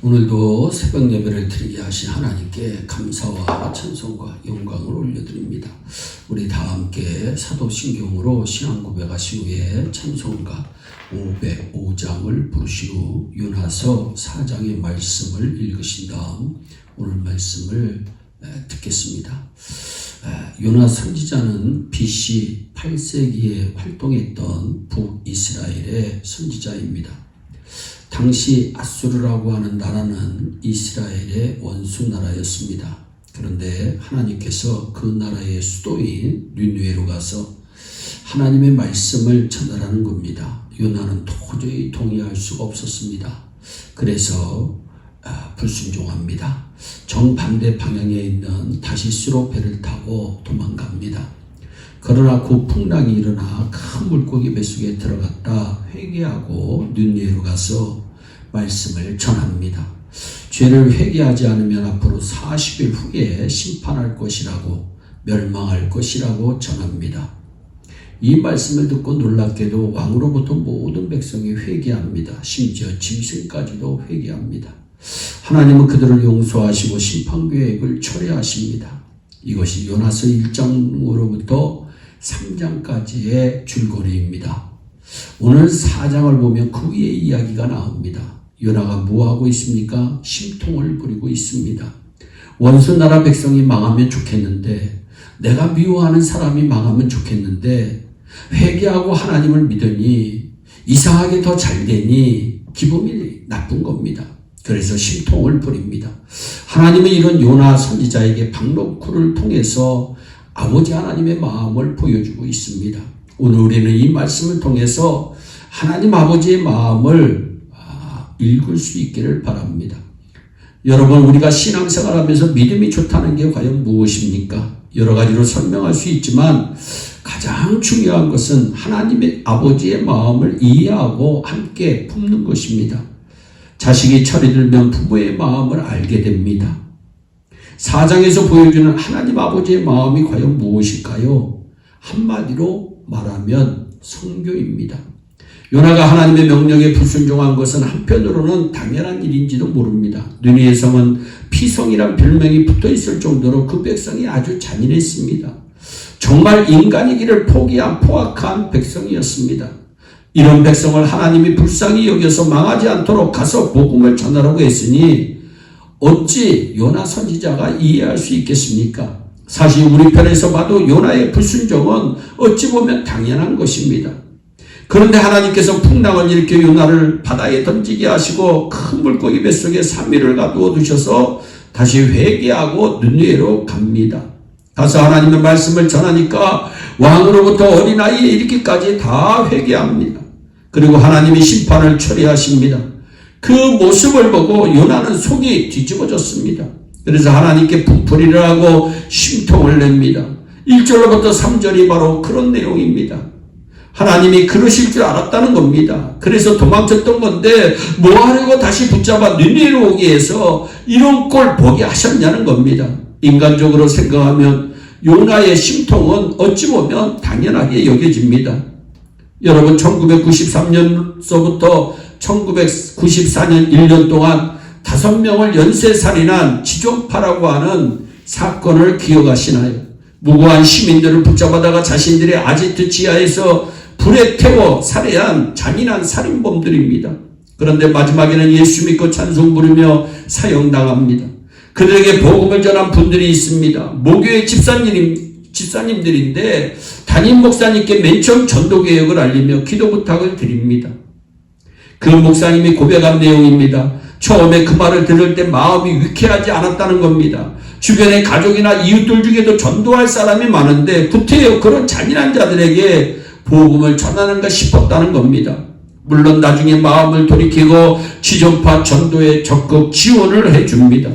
오늘도 새벽 예배를 드리게 하신 하나님께 감사와 찬송과 영광을 올려드립니다. 우리 다 함께 사도신경으로 신앙 고백하신 후에 찬송가 505장을 부르신 후 요나서 4장의 말씀을 읽으신 다음 오늘 말씀을 듣겠습니다. 요나 선지자는 BC 8세기에 활동했던 북이스라엘의 선지자입니다. 당시 아수르라고 하는 나라는 이스라엘의 원수 나라였습니다. 그런데 하나님께서 그 나라의 수도인 니느웨로 가서 하나님의 말씀을 전달하는 겁니다. 요나는 도저히 동의할 수가 없었습니다. 그래서 불순종합니다. 정반대 방향에 있는 다시스로 배를 타고 도망갑니다. 그러나 그 풍랑이 일어나 큰 물고기 뱃속에 들어갔다 회개하고 니느웨로 가서 말씀을 전합니다. 죄를 회개하지 않으면 앞으로 40일 후에 심판할 것이라고 멸망할 것이라고 전합니다. 이 말씀을 듣고 놀랍게도 왕으로부터 모든 백성이 회개합니다. 심지어 짐승까지도 회개합니다. 하나님은 그들을 용서하시고 심판계획을 철회하십니다. 이것이 요나서 1장으로부터 3장까지의 줄거리입니다. 오늘 4장을 보면 그 위에 이야기가 나옵니다. 요나가 뭐하고 있습니까? 심통을 부리고 있습니다. 원수 나라 백성이 망하면 좋겠는데, 내가 미워하는 사람이 망하면 좋겠는데, 회개하고 하나님을 믿으니 이상하게 더 잘 되니 기분이 나쁜 겁니다. 그래서 심통을 부립니다. 하나님은 이런 요나 선지자에게 박노크를 통해서 아버지 하나님의 마음을 보여주고 있습니다. 오늘 우리는 이 말씀을 통해서 하나님 아버지의 마음을 읽을 수 있기를 바랍니다. 여러분, 우리가 신앙생활하면서 믿음이 좋다는 게 과연 무엇입니까? 여러 가지로 설명할 수 있지만 가장 중요한 것은 하나님의 아버지의 마음을 이해하고 함께 품는 것입니다. 자식이 철이 들면 부모의 마음을 알게 됩니다. 4장에서 보여주는 하나님 아버지의 마음이 과연 무엇일까요? 한마디로 말하면 성교입니다. 요나가 하나님의 명령에 불순종한 것은 한편으로는 당연한 일인지도 모릅니다. 느니웨 성은 피성이란 별명이 붙어있을 정도로 그 백성이 아주 잔인했습니다. 정말 인간이기를 포기한 포악한 백성이었습니다. 이런 백성을 하나님이 불쌍히 여겨서 망하지 않도록 가서 복음을 전하라고 했으니 어찌 요나 선지자가 이해할 수 있겠습니까? 사실 우리 편에서 봐도 요나의 불순종은 어찌 보면 당연한 것입니다. 그런데 하나님께서 풍랑을 일으켜 요나를 바다에 던지게 하시고 큰 물고기 뱃속에 3일을 가두어 두셔서 다시 회개하고 니느웨로 갑니다. 가서 하나님의 말씀을 전하니까 왕으로부터 어린아이에 이르기까지 다 회개합니다. 그리고 하나님이 심판을 처리하십니다. 그 모습을 보고 요나는 속이 뒤집어졌습니다. 그래서 하나님께 분풀이를 하고 심통을 냅니다. 1절로부터 3절이 바로 그런 내용입니다. 하나님이 그러실 줄 알았다는 겁니다. 그래서 도망쳤던 건데 뭐 하려고 다시 붙잡아 니느웨로 오게 해서 이런 꼴 보게 하셨냐는 겁니다. 인간적으로 생각하면 요나의 심통은 어찌 보면 당연하게 여겨집니다. 여러분, 1993년서부터 1994년 1년 동안 5명을 연쇄살인한 지존파라고 하는 사건을 기억하시나요? 무고한 시민들을 붙잡아다가 자신들의 아지트 지하에서 불에 태워 살해한 잔인한 살인범들입니다. 그런데 마지막에는 예수 믿고 찬송 부르며 사형당합니다. 그들에게 복음을 전한 분들이 있습니다. 모교의 집사님들인데 담임 목사님께 맨 처음 전도개혁을 알리며 기도 부탁을 드립니다. 그 목사님이 고백한 내용입니다. 처음에 그 말을 들을 때 마음이 유쾌하지 않았다는 겁니다. 주변의 가족이나 이웃들 중에도 전도할 사람이 많은데 구태여 그런 잔인한 자들에게 복음을 전하는가 싶었다는 겁니다. 물론 나중에 마음을 돌이키고 지존파 전도에 적극 지원을 해줍니다.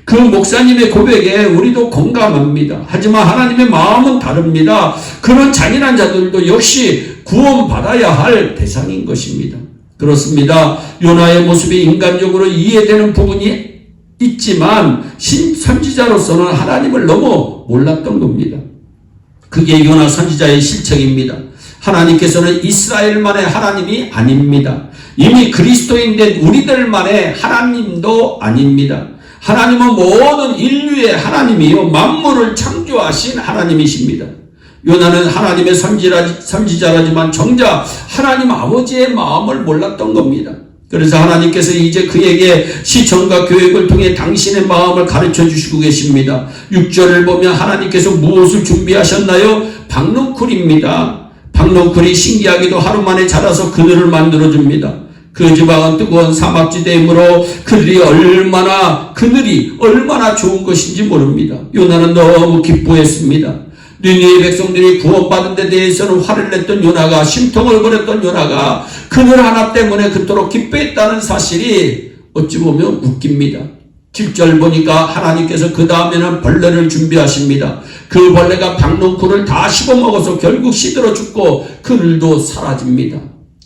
그 목사님의 고백에 우리도 공감합니다. 하지만 하나님의 마음은 다릅니다. 그런 잔인한 자들도 역시 구원받아야 할 대상인 것입니다. 그렇습니다. 요나의 모습이 인간적으로 이해되는 부분이 있지만 선지자로서는 하나님을 너무 몰랐던 겁니다. 그게 요나 선지자의 실책입니다. 하나님께서는 이스라엘만의 하나님이 아닙니다. 이미 그리스도인 된 우리들만의 하나님도 아닙니다. 하나님은 모든 인류의 하나님이요 만물을 창조하신 하나님이십니다. 요나는 하나님의 선지자라지만 정작 하나님 아버지의 마음을 몰랐던 겁니다. 그래서 하나님께서 이제 그에게 시청과 교육을 통해 당신의 마음을 가르쳐 주시고 계십니다. 6절을 보면 하나님께서 무엇을 준비하셨나요? 박농쿨입니다. 박농쿨이 신기하게도 하루 만에 자라서 그늘을 만들어줍니다. 그 지방은 뜨거운 사막지대이므로 그늘이 얼마나 좋은 것인지 모릅니다. 요나는 너무 기뻐했습니다. 니느웨 백성들이 구원받은 데 대해서는 화를 냈던 요나가, 심통을 벌였던 요나가 그늘 하나 때문에 그토록 기뻐했다는 사실이 어찌 보면 웃깁니다. 7절 보니까 하나님께서 그 다음에는 벌레를 준비하십니다. 그 벌레가 박농쿨을 다 씹어먹어서 결국 시들어 죽고 그늘도 사라집니다.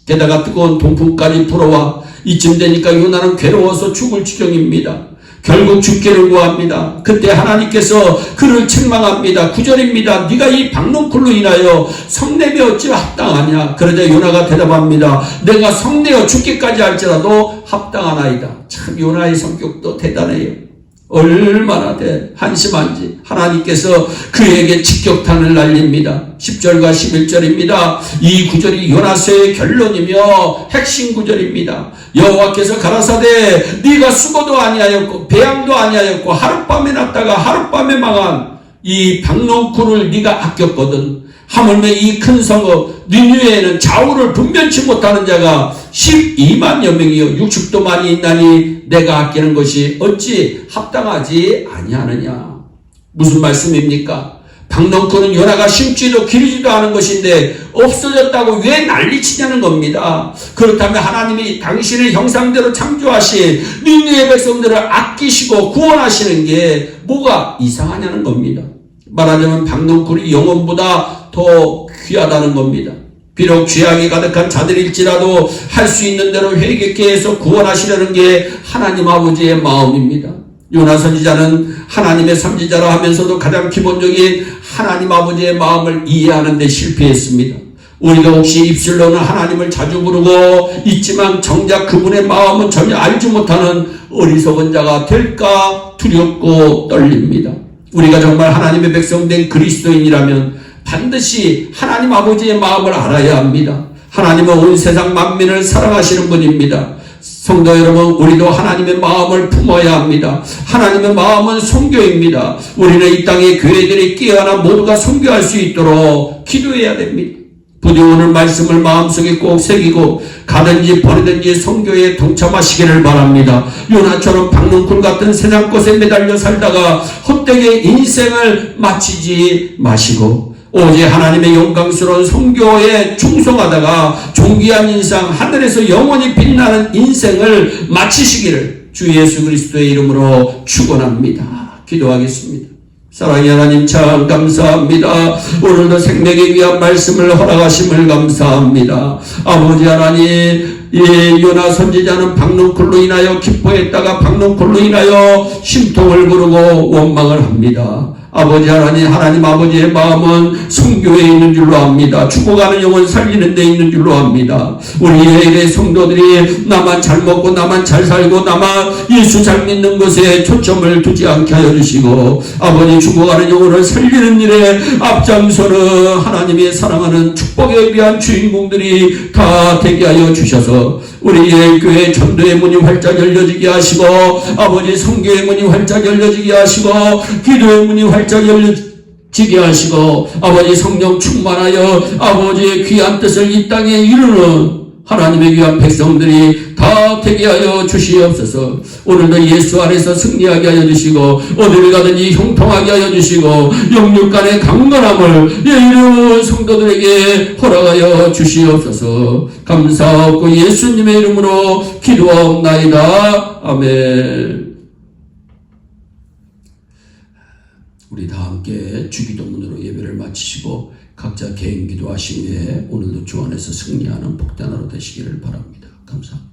게다가 뜨거운 동풍까지 불어와 이쯤 되니까 요나는 괴로워서 죽을 지경입니다. 결국 죽기를 구합니다. 그때 하나님께서 그를 책망합니다. 9절입니다. 네가 이 박농쿨로 인하여 성내며 어찌 합당하냐. 그러자 요나가 대답합니다. 내가 성내어 죽기까지 할지라도 합당하나이다. 참 요나의 성격도 대단해요. 얼마나 한심한지 하나님께서 그에게 직격탄을 날립니다. 10절과 11절입니다. 이 구절이 요나서의 결론이며 핵심 구절입니다. 여호와께서 가라사대 네가 수고도 아니하였고 배양도 아니하였고 하룻밤에 났다가 하룻밤에 망한 이 박농쿨을 네가 아꼈거든. 하물며 이 큰 성읍 니느웨에는 좌우를 분변치 못하는 자가 12만여 명이요 육축도 많이 있나니 내가 아끼는 것이 어찌 합당하지 아니하느냐. 무슨 말씀입니까? 박농쿨은 요나가 심지도 기르지도 않은 것인데 없어졌다고 왜 난리치냐는 겁니다. 그렇다면 하나님이 당신의 형상대로 창조하신 니느웨 백성들을 아끼시고 구원하시는 게 뭐가 이상하냐는 겁니다. 말하자면 박농쿨이 영혼보다 더 귀하다는 겁니다. 비록 죄악이 가득한 자들일지라도 할 수 있는 대로 회개케 해서 구원하시려는 게 하나님 아버지의 마음입니다. 요나 선지자는 하나님의 선지자라 하면서도 가장 기본적인 하나님 아버지의 마음을 이해하는 데 실패했습니다. 우리가 혹시 입술로는 하나님을 자주 부르고 있지만 정작 그분의 마음은 전혀 알지 못하는 어리석은 자가 될까 두렵고 떨립니다. 우리가 정말 하나님의 백성된 그리스도인이라면 반드시 하나님 아버지의 마음을 알아야 합니다. 하나님은 온 세상 만민을 사랑하시는 분입니다. 성도 여러분, 우리도 하나님의 마음을 품어야 합니다. 하나님의 마음은 선교입니다. 우리는 이 땅의 교회들이 깨어나 모두가 선교할 수 있도록 기도해야 됩니다. 부디 오늘 말씀을 마음속에 꼭 새기고 가든지 버리든지 선교에 동참하시기를 바랍니다. 요나처럼 박농쿨 같은 세상 것에 매달려 살다가 헛되게 인생을 마치지 마시고 오직 하나님의 영광스러운 선교에 충성하다가 존귀한 인상, 하늘에서 영원히 빛나는 인생을 마치시기를 주 예수 그리스도의 이름으로 축원합니다. 기도하겠습니다. 사랑의 하나님 참 감사합니다. 오늘도 생명에 위한 말씀을 허락하심을 감사합니다. 아버지 하나님, 요나 선지자는 박농쿨로 인하여 기뻐했다가 박농쿨로 인하여 심통을 부르고 원망을 합니다. 아버지 하나님 아버지의 마음은 선교에 있는 줄로 압니다. 죽어가는 영혼 살리는 데 있는 줄로 압니다. 우리 예일의 성도들이 나만 잘 먹고 나만 잘 살고 나만 예수 잘 믿는 것에 초점을 두지 않게 하여 주시고 아버지 죽어가는 영혼을 살리는 일에 앞장서는 하나님의 사랑하는 축복에 위한 주인공들이 다 되게 하여 주셔서 우리 예일교회 전도의 문이 활짝 열려지게 하시고 아버지 선교의 문이 활짝 열려지게 하시고 기도의 문이 활짝 열려지게 하시고 아버지 성령 충만하여 아버지의 귀한 뜻을 이 땅에 이루는 하나님의 귀한 백성들이 다 되게 하여 주시옵소서. 오늘도 예수 안에서 승리하게 하여 주시고 어디를 가든지 형통하게 하여 주시고 영육 간의 강건함을 이루 성도들에게 허락하여 주시옵소서. 감사하고 예수님의 이름으로 기도하옵나이다. 아멘. 우리 다 함께 주기도문으로 예배를 마치시고 각자 개인 기도하신 후에 오늘도 주 안에서 승리하는 복된 하루 되시기를 바랍니다. 감사합니다.